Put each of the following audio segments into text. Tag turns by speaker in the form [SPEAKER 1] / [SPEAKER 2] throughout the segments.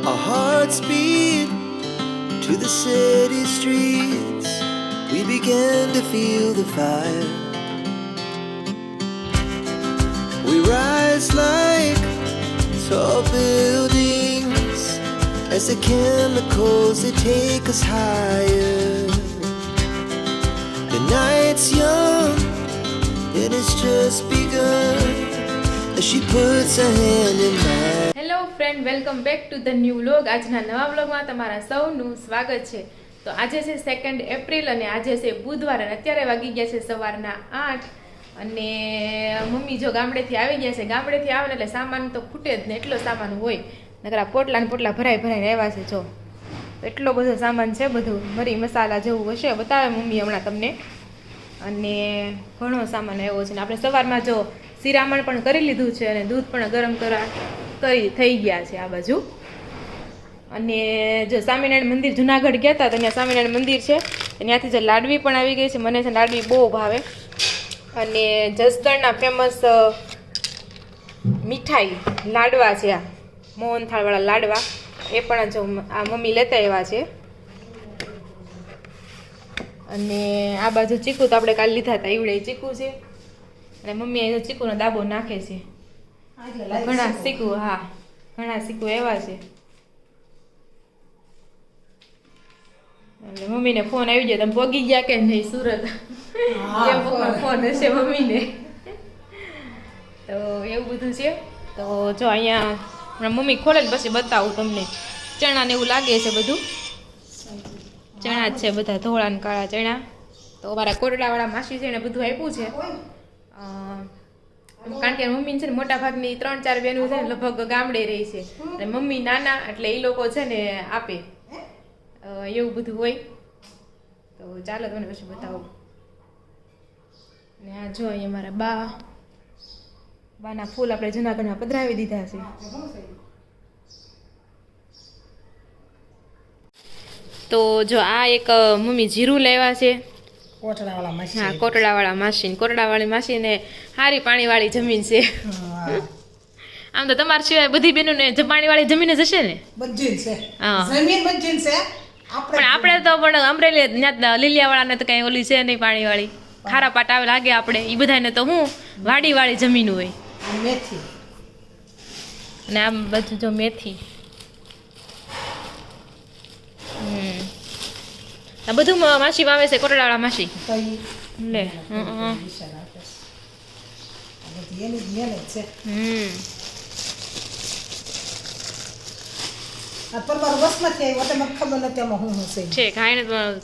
[SPEAKER 1] Our hearts beat to the city streets. We began to feel the fire. We rise like tall buildings as the chemicals they take us higher. The night's young and it's just begun as she puts her hand in mine.
[SPEAKER 2] Hello friend, welcome back to the new vlog. આજના નવા વ્લોગમાં તમારા સૌનું સ્વાગત છે. તો આજે છે 2 એપ્રિલ અને આજે છે બુધવાર અને અત્યારે વાગી ગયા છે સવારના 8 અને મમ્મી જો ગામડેથી આવી ગયા છે. ગામડેથી આવે ને એટલે સામાન તો ખૂટે જ ને, એટલો સામાન હોય. નકરા પોટલા ને પોટલા ભરાઈને આવ્યા છે. જો એટલો બધો સામાન છે, બધું મરી મસાલા જેવું હશે, બતાવે મમ્મી હમણાં તમને. અને ઘણો સામાન આવ્યો છે ને આપણે સવારમાં જો શિરામણ પણ કરી લીધું છે અને દૂધ પણ ગરમ થઈ ગયા છે આ બાજુ. અને જો સ્વામિનારાયણ મંદિર જુનાગઢ ગયા હતા તો ત્યાં સ્વામિનારાયણ મંદિર છે, ત્યાંથી જે લાડવી પણ આવી ગઈ છે. મને છે લાડવી બહુ ભાવે. અને જસદણના ફેમસ મીઠાઈ લાડવા છે, આ મોહનથાળવાળા લાડવા, એ પણ જો આ મમ્મી લેતા આવ્યા છે. અને આ બાજુ ચીકુ તો આપણે કાલે લીધા હતા, ઈવડે ચીકુ છે. અને મમ્મી અહીં ચીકુનો દાબો નાખે છે. ઘણા ચીકુ, હા ઘણા ચીકુ એવા છે. એટલે મમ્મીને ફોન આવી ગયો, તમે પોગી ગયા કે નહીં સુરત? ફોન હશે મમ્મીને. તો એવું બધું છે. તો જો અહીંયા મમ્મી ખોલે ને પછી બતાવું તમને. ચણા ને એવું લાગે છે, બધું ચણા જ છે, બધા ધોળા ને કાળા ચણા. તો અમારા કોરડાવાળા માસી છે ને બધું આપ્યું છે. કારણ કે મમ્મી છે ને મોટા ભાગની 3-4 બહેનો છે ને લગભગ ગામડે રહી છે અને મમ્મી નાના, એટલે એ લોકો છે ને આપે, એવું બધું હોય. તો ચાલો તમને પછી બતાવું. ને આ જો અહીંયા મારા બાના ફૂલ આપણે જૂનાગઢમાં પધરાવી દીધા છે. તો જો આ એક મમ્મી જીરું લેવા છે,
[SPEAKER 3] કોટડાવાળા માસી.
[SPEAKER 2] હા કોટડાવાળી માસીને સારી પાણીવાળી જમીન છે. આમ તો તમારા સિવાય બધી બહેનોને પાણીવાળી જમીન જ હશે ને?
[SPEAKER 3] બધી છે.
[SPEAKER 2] હા
[SPEAKER 3] જમીન બધી છે.
[SPEAKER 2] પણ આપણે તો પણ અમરેલી લીલિયાવાળાને તો કઈ ઓલી છે નહીં પાણીવાળી, ખારા પાટ આવે લાગે આપણે. એ બધાને તો હું વાડીવાળી જમીન હોય.
[SPEAKER 3] મેથી
[SPEAKER 2] અને આમ બધું જો મેથી, આ બધું માસી વાવે છે, કોટડાવાળા માસી લે. ઠીક, હાઈને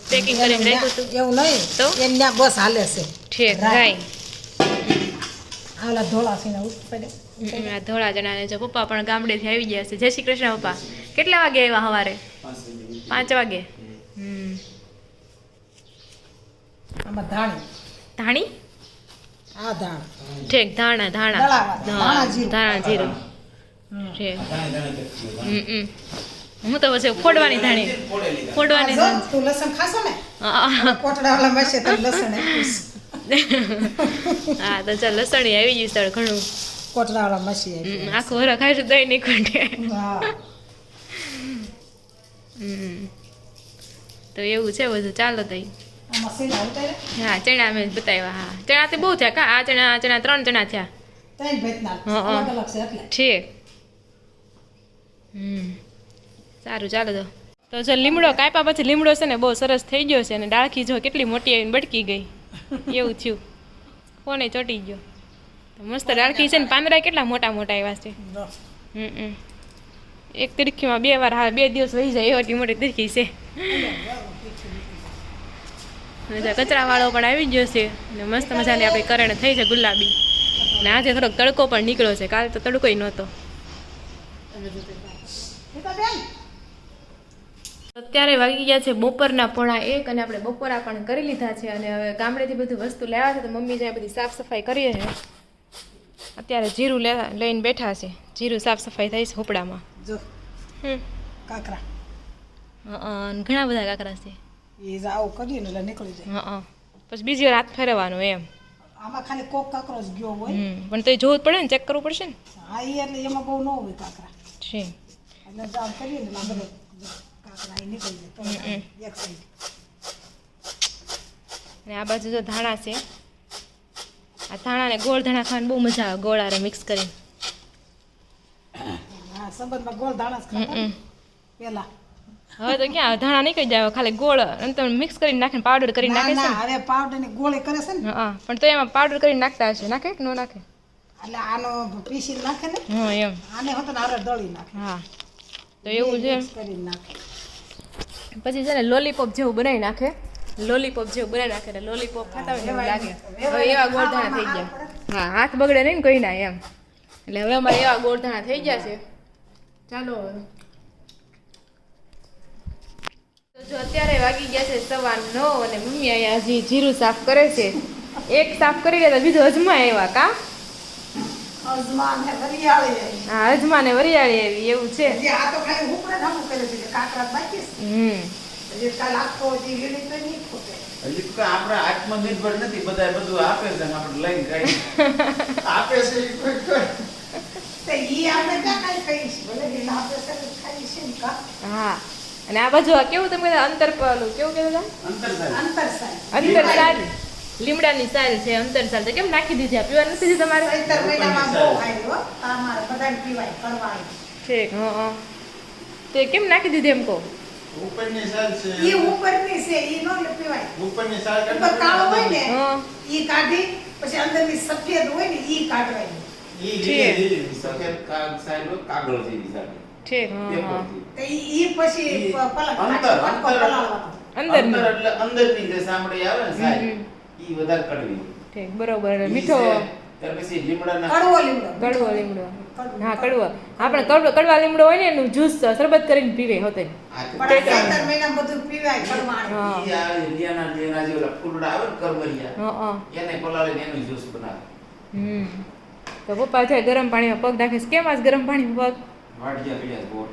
[SPEAKER 2] પેકિંગ કરીને રાખ્યું હતું
[SPEAKER 3] એવું નહીં
[SPEAKER 2] તો
[SPEAKER 3] એમના બસ હાલે છે.
[SPEAKER 2] ઠીક ગાય
[SPEAKER 3] આલા ધોળા છે ને પડે.
[SPEAKER 2] આ ધોળા જણાને જો પપ્પા પણ ગામડેથી આવી ગયા છે. જય શ્રી કૃષ્ણ પપ્પા. કેટલા વાગે આવ્યા? સવારે 5 વાગે.
[SPEAKER 3] આમાં ધાણી આ ધાણ
[SPEAKER 2] ઠીક, ધાણા જીરું ઠીક. હું તો પછી ફોડવાની ધાણી
[SPEAKER 3] તું લસણ ખાશો ને? કોટડાવાળા માસે તો લસણ આપ્યું.
[SPEAKER 2] હા તો ચાલ લસણી આવી ગયું સર ઘણું.
[SPEAKER 3] કોટડાવાળા માસી
[SPEAKER 2] આખું વરા ખાઈશું દહીં નહીં ખૂટે. તો એવું છે બધું. ચાલો તઈ હા ચણા મેં બતાવ્યા. હા ચણા તો બહુ થયા કા? આ ચણા 3 ચણા થયા. ઠીક. સારું ચાલો તો જો લીમડો કાપ્યા પછી લીમડો છે ને બહુ સરસ થઈ ગયો છે અને ડાળખી જો કેટલી મોટી આવીને બટકી ગઈ, એવું થયું. ફોને ચોટી ગયો. તો મસ્ત ડાળખી છે ને પાંદડા કેટલા મોટા મોટા આવ્યા છે. એક તીરખીમાં 2 વાર, હા 2 દિવસ વહી જાય એવી મોટી તીરખી છે. કચરાવાળો પણ આવી ગયો છે ને મસ્ત મજાની આપણી કરણ થઈ છે ગુલાબી. અને આજે થોડોક તડકો પણ નીકળ્યો છે, કાલે તો તડકો નહોતો. અત્યારે વાગી ગયા છે બપોરના 1:30 અને આપણે બપોરા પણ કરી લીધા છે. અને હવે ગામડેથી બધું વસ્તુ લેવા છે તો મમ્મી જાય બધી સાફ સફાઈ કરીએ છે. અત્યારે જીરું લઈને બેઠા છે. જીરું સાફ સફાઈ થઈ છે હોપડામાં.
[SPEAKER 3] કાકરા
[SPEAKER 2] ઘણા બધા કાકરા છે.
[SPEAKER 3] એ આવું કરીએ ને એટલે નીકળી જાય.
[SPEAKER 2] પછી બીજી વાર હાથ ફેરવવાનો એમ.
[SPEAKER 3] આમાં ખાલી કોક કાકરો જ ગયો હોય
[SPEAKER 2] પણ તો એ જોવું જ પડે ને, ચેક કરવું પડશે ને.
[SPEAKER 3] હા એટલે એમાં બહુ ન હોય કાકરા.
[SPEAKER 2] છે
[SPEAKER 3] એટલે જાવ કરીએ ને લાંબો કાકડા અહીં નીકળી જાય તો એક સાઈડ.
[SPEAKER 2] અને આ બાજુ જો ધાણા છે. આ ધાણાને ગોળ ધાણા ખાવાની બહુ મજા આવે, ગોળ આરે મિક્સ કરીને.
[SPEAKER 3] હા સંબંધમાં ગોળ ધાણા જ ખાતા ને પેલા.
[SPEAKER 2] હવે તો ક્યાં ધાણા નહીં કરી જાય, ખાલી ગોળ અને તમે મિક્સ કરીને નાખીને પાવડર કરીને
[SPEAKER 3] ના
[SPEAKER 2] નાખે છે
[SPEAKER 3] ના હવે પાવડર ને ગોળે કરે છે ને.
[SPEAKER 2] હા પણ તો એમાં પાવડર કરીને નાખતા હશે, નાખે કે ન નાખે?
[SPEAKER 3] એટલે આનો પીસી નાખે ને
[SPEAKER 2] હા એમ.
[SPEAKER 3] આને હોતો ને આરે દળી નાખે.
[SPEAKER 2] હા તો એવું છે.
[SPEAKER 3] મિક્સ કરીને નાખે.
[SPEAKER 2] પછી છે ને લોલીપોપ જેવું બનાવી નાખે, લોલીપોપ જેવું બનાવી નાખે એટલે લોલીપોપ ખાતા હોય એવું લાગે. હવે એવા ગોળધાણા થઈ ગયા. હા હાથ બગડે નહીં ને કઈ ના એમ. એટલે હવે અમારે એવા ગોળધાણા થઈ ગયા છે. ચાલો હવે તો જો અત્યારે વાગી ગયા છે 9:15 અને મમ્મી અહીંયા હજી જીરું સાફ કરે છે. એક સાફ કરી ગયા બીજો અજમા આવ્યા કા?
[SPEAKER 3] અજમા ને વરિયાળી.
[SPEAKER 2] હા અજમા ને વરિયાળી આવી એવું છે.
[SPEAKER 3] જે આ તો ખાલી હુકડે ધામું કરે છે કાકરા બાકી છે. જે કાલ આખો જે વીડી તો નહીં ખોટે.
[SPEAKER 4] હજી તો આપણે આત્મનિર્ભર નથી, બધા બધું આપે છે ને આપણે લઈને ખાઈ આપે છે ઈ કોઈ
[SPEAKER 3] તે ઈ આપણે ક્યાં કાંઈ કહીશ ભલે કે આપે છે તો ખાઈ છે ને કા.
[SPEAKER 2] હા અને આ બાજુ આ કેવું તમે કીધું અંતર પેલું કેવું કીધું
[SPEAKER 4] અંતર થાય.
[SPEAKER 3] અંતર સાહેબ.
[SPEAKER 2] અંતર સાલ, લીમડાની સાલ છે અંતર સાલ. તો કેમ નાખી દીધી? આ પીવા નથી દીધી તમારે?
[SPEAKER 3] ચૈતર મહિનામાં બહુ ખાઈ હો. તમારે બધાને પીવાય કરવાય.
[SPEAKER 2] ઠીક. હા તે કેમ નાખી દીધી એમ કહો?
[SPEAKER 4] ઉપરની સાલ છે.
[SPEAKER 3] ઈ ઉપરની છે ઈ નો પીવાય.
[SPEAKER 4] ઉપરની સાલ
[SPEAKER 3] ઉપર કાળો હોય ને
[SPEAKER 2] હા
[SPEAKER 3] ઈ કાઢી પછી અંદરની સફેદ હોય ને ઈ કાઢવાની.
[SPEAKER 4] ઈ લીલી સફેદ સાલ કાગળ જેવી સાલ.
[SPEAKER 2] ઠીક. હા
[SPEAKER 3] તો ઈ પછી
[SPEAKER 4] ઈ
[SPEAKER 3] પલક
[SPEAKER 4] અંતર,
[SPEAKER 3] પાટકો
[SPEAKER 4] અંતર.
[SPEAKER 3] પલાળવાનો.
[SPEAKER 2] અંદર
[SPEAKER 4] અંતર એટલે અંદરની જે સાંભળી આવે ને સાલ ઈ વધારે કડવી.
[SPEAKER 2] ઠીક બરોબર.
[SPEAKER 4] ઈ
[SPEAKER 2] મીઠો
[SPEAKER 4] છે, ત્યાર પછી લીમડાના
[SPEAKER 3] કડવો લીમડો.
[SPEAKER 2] કડવો લીમડો. હા કડવો. આપણે કડવા લીમડો હોય ને એનું જ્યુસ શરબત કરીને પીવે હોતે.
[SPEAKER 3] પણ આ ચૈતર મહિનામાં બધું પીવાય કરવાય.
[SPEAKER 2] હા
[SPEAKER 4] ઈ આ લીયાના જે ઓલા ફૂલડા આવે ને કરમરિયા
[SPEAKER 2] હા
[SPEAKER 4] એને પલાળીને એનું જ્યુસ બનાવે.
[SPEAKER 2] તો પપ્પા છે ગરમ પાણીમાં પગ નાખે છે. કેમ આજ ગરમ પાણીમાં પગ
[SPEAKER 4] વાડિયા પીડ્યા છે બોટ.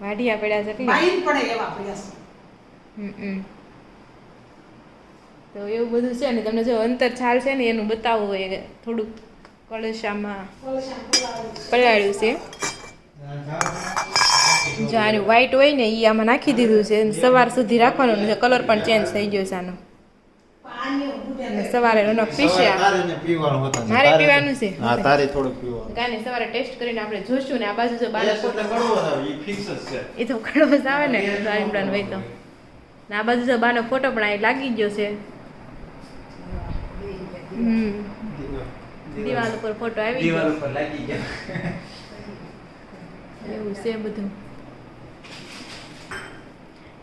[SPEAKER 2] વાઢિયા પડ્યા છે કે?
[SPEAKER 3] બાઈન પડે એવા પ્રયાસ.
[SPEAKER 2] તો એવું બધું છે ને. તમને જો અંતર છાલ છે ને એનું બતાવવું હોય થોડુંક કળશામાં પલાળ્યું છે. જો આનું વ્હાઈટ હોય ને એ આમાં નાખી દીધું છે. સવાર સુધી રાખવાનું છે. કલર પણ ચેન્જ થઈ ગયો છે આનો. અને સવારે રોનક પીસ્યા.
[SPEAKER 5] તારે પીવાનું હતું.
[SPEAKER 2] મારે પીવાનું છે.
[SPEAKER 5] હા તારે થોડું પીવાનું.
[SPEAKER 2] કાને સવારે ટેસ્ટ કરીને આપણે જોશું ને. આ બાજુ જો બાળકો
[SPEAKER 4] એટલે કડવો આવે ઈ ફિક્સ જ છે.
[SPEAKER 2] એ તો કડવો જ આવે ને લીમડાનો હોય તો. ને આ બાજુ જો બાનો ફોટો પણ અહીં લાગી ગયો છે. દિવાલ ઉપર ફોટો આવી
[SPEAKER 4] દિવાલ
[SPEAKER 2] ગયો.
[SPEAKER 4] ઉપર લાગી ગયા.
[SPEAKER 2] એવું છે બધું.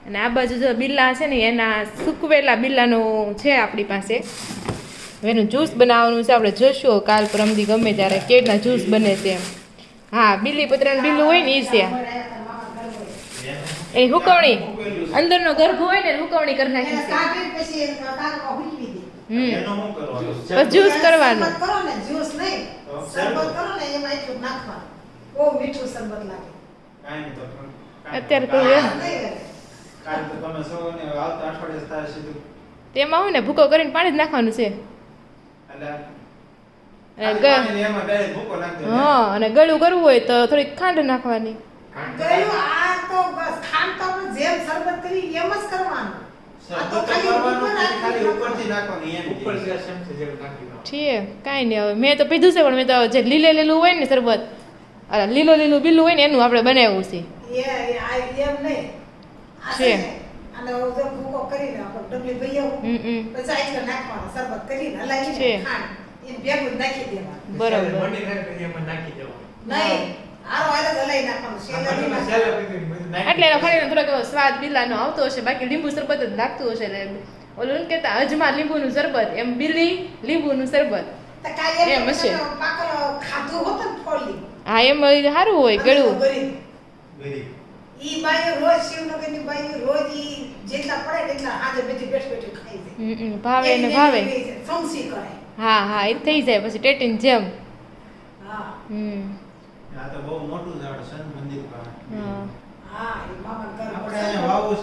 [SPEAKER 2] અને આ બાજુ જો બિલ્લા છે ને એના સૂકવેલા બિલ્લાનું છે આપણી પાસે. એનું જ્યુસ બનાવવાનું છે. આપણે જોશું કાલ પરમદી ગમે ત્યારે કેળના જ્યુસ બને છે એમ. હા બીલી પત્રનું બિલ્લું હોય ને એ છે. એ હુકવણી અંદરનો ગર્ભ હોય ને હુકવણી કરી નાખી છે.
[SPEAKER 3] કાઢી પછી કાકો હુકવી દે.
[SPEAKER 5] એનું શું કરવાનું?
[SPEAKER 2] પછી જ્યુસ કરવાનું.
[SPEAKER 3] શરબત કરો ને જ્યુસ નહીં. શરબત કરો ને એમાં એટલું નાખવાનું. બહુ મીઠું શરબત લાગે.
[SPEAKER 5] કાંઈ નહીં તો
[SPEAKER 2] અત્યારે કહું એમ.
[SPEAKER 5] કાલ તો તમે સૌને આવતા અઠવાડિયે તારે સીધું
[SPEAKER 2] તેમાં હું ને ભૂકો કરીને પાણી જ નાખવાનું છે.
[SPEAKER 5] એટલે
[SPEAKER 2] અને
[SPEAKER 5] એમાં ડાયરેક્ટ ભૂકો નાખી દો.
[SPEAKER 2] હા અને ગળું કરવું હોય તો થોડીક ખાંડ નાખવાની.
[SPEAKER 3] ગયું આ તો બસ ખાંડ તો આપણે જેમ શરબત કરી એમ જ કરવાનું. આ તો
[SPEAKER 5] શરબત
[SPEAKER 3] ખાલી
[SPEAKER 5] કરવાનું
[SPEAKER 3] ઉપર
[SPEAKER 5] નથી, ખાલી
[SPEAKER 3] નાખી
[SPEAKER 5] ઉપરથી નાખવાનું એમ
[SPEAKER 4] ઉપર
[SPEAKER 5] કે.
[SPEAKER 4] જે ચમચી જેવું નાખી દો.
[SPEAKER 2] ઠીક કાંઈ નહીં. હવે મેં તો પીધું છે પણ મેં તો જે લીલું હોય ને શરબત લીલું બિલ્લું હોય ને એનું આપણે બનાવ્યું છે.
[SPEAKER 3] એમ નહીં. આ
[SPEAKER 2] છે.
[SPEAKER 3] છે. અને જો ભૂકો કરીને આપણે ડબલી ભૈયા પછી આટલું નાખવાનું શરબત કરીને
[SPEAKER 2] છે.
[SPEAKER 3] હલાવીને ખાંડ એને ભેગું જ નાખી દેવાનું.
[SPEAKER 2] બરોબર.
[SPEAKER 4] મોટી નાખી એમાં નાખી દેવાનું.
[SPEAKER 3] નહીં આરો આરે જ હલાવી નાખવાનું શેલા નહીં નાખવાનું.
[SPEAKER 4] સેલા પીધી બધું નાખી
[SPEAKER 2] એટલે એનો ખાલી થોડોક એવો સ્વાદ બિલ્લાનો આવતો હશે. બાકી લીંબુ શરબત જ લાગતું હશે. એટલે ઓલું ને કહેતા અજમા લીંબુનું શરબત એમ બિલ્લી લીંબુનું શરબત.
[SPEAKER 3] તો કાંઈ
[SPEAKER 2] એમ હશે.
[SPEAKER 3] પાકલ ખાધું હોત ને ફોલી
[SPEAKER 2] હા એમ સારું હોય ગળું.
[SPEAKER 5] વેરી
[SPEAKER 3] ઈ બાઈ રોજ શિવનગરની બાઈ રોજ ઈ જેટલા પડે ને એટલા આજે બેઠી બેઠી ખાઈ જાય.
[SPEAKER 2] ભાવે ને ભાવે.
[SPEAKER 3] ફંક્સી કરે.
[SPEAKER 2] હા હા એ થઈ જાય પછી ટેટીન જેમ.
[SPEAKER 3] હા
[SPEAKER 5] આ તો બહુ મોટું ઝાડ છે મંદિર પાસે.
[SPEAKER 2] હા
[SPEAKER 3] હા એ મામા ઘર
[SPEAKER 5] આપણે અહીંયા વાવવું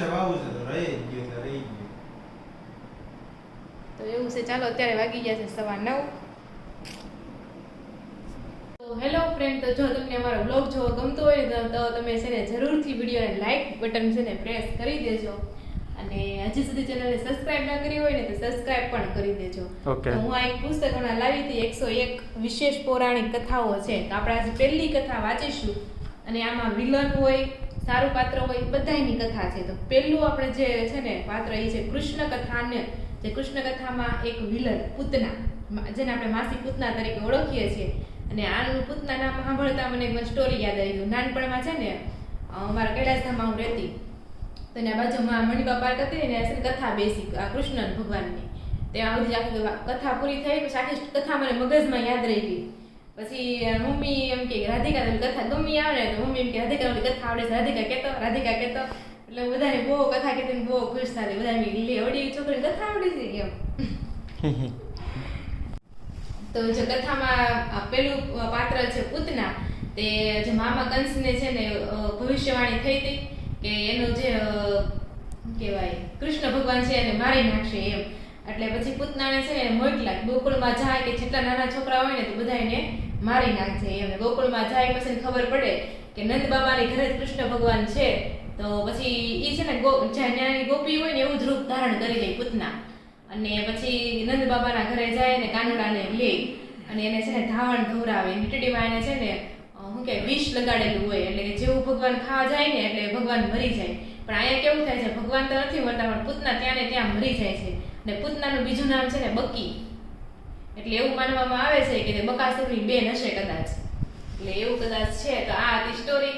[SPEAKER 5] છે તો રહી જ ગયું તો રહી ગયું.
[SPEAKER 2] તો એવું છે. ચાલો અત્યારે વાગી ગયા છે 9:15. તો હેલો ફ્રેન્ડ, તો જો તમને અમારો બ્લોગ જોવો ગમતો હોય ને તો તમે છે ને જરૂરથી વિડીયોને લાઈક બટન છે ને પ્રેસ કરી દેજો અને હજી સુધી ચેનલને સબસ્ક્રાઇબ ના કરી હોય ને તો સબસ્ક્રાઇબ પણ કરી દેજો.
[SPEAKER 6] Okay.
[SPEAKER 2] તો હું આ એક પુસ્તક હમણાં લાવી હતી 101 વિશેષ પૌરાણિક કથાઓ છે. તો આપણે આજે પહેલી કથા વાંચીશું અને આમાં વિલન હોય, સારું પાત્ર હોય, બધાયની કથા છે. તો પહેલું આપણે જે છે ને પાત્ર એ છે કૃષ્ણ કથાને, જે કૃષ્ણ કથામાં એક વિલન પૂતના, જેને આપણે માસી પૂતના તરીકે ઓળખીએ છીએ. અને આનું પૂતના નામ સાંભળતા મને એક સ્ટોરી યાદ આવી ગયું. નાનપણમાં છે ને અમારા કૈલાસધામમાં હું રહેતી, તો એના બાજુમાં મણિબા પાર્ક હતી ને એની કથા બેસી આ કૃષ્ણ ભગવાનની. ત્યાં બધી આખી કથા પૂરી થઈ, પછી આખી કથા મને મગજમાં યાદ રહી ગઈ. પછી મમ્મી એમ કે રાધિકા તમે કથા ગમી આવે ને, તો મમ્મી એમ કે રાધિકા ઓલી કથા આવડે છે, રાધિકા કહેતો. એટલે બધાને બહુ કથા કહેતી બહુ ખુશ થાય. બધા એમ લે ઓડી છોકરીને કથા આવડી છે એમ. તો જે કથામાં પેલું પાત્ર છે પૂતના, તે જે મામા કંસને છે ને ભવિષ્યવાણી થઈ હતી કે એનો જે કહેવાય કૃષ્ણ ભગવાન છે એને મારી નાખશે એમ. એટલે પછી પૂતનાને છે ને મોકલા ગોકુળમાં જાય કે જેટલા નાના છોકરા હોય ને તો બધા એને મારી નાખશે એમ. ગોકુળમાં જાય પછી ખબર પડે કે નંદ બાબાની ઘરે જ કૃષ્ણ ભગવાન છે. તો પછી એ છે ને જ્યાં ગોપી હોય ને એવું જ રૂપ ધારણ કરી લે પૂતના. અને પછી નંદ બાબાના ઘરે જાય ને કાનુડાને લે અને એને છે ને ધાવણ ધવરાવે. મીઠડીમાં એને છે ને શું કે વિષ લગાડેલું હોય, એટલે કે જેવું ભગવાન ખાવા જાય ને એટલે ભગવાન મરી જાય. પણ અહીંયા કેવું થાય છે, ભગવાન તો નથી મરતા પણ પૂતના ત્યાં ને ત્યાં મરી જાય છે. અને પૂતનાનું બીજું નામ છે ને બકી. એટલે એવું માનવામાં આવે છે કે તે બકાસુરની બેન હશે કદાચ. એટલે એવું કદાચ છે. તો આ હતી સ્ટોરી.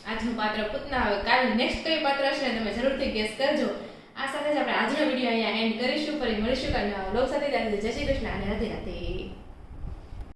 [SPEAKER 2] આજનું પાત્ર પૂતના. હવે કાલ નેક્સ્ટ કઈ પાત્ર હશે ને તમે જરૂરથી ગેસ કરજો. આ સાથે જ આપણે આજનો વિડીયો અહીંયા એન્ડ કરીશું. ફરી મળીશું કાલના વ્લોગ સાથે. જય શ્રી કૃષ્ણ અને રાધે રાધે.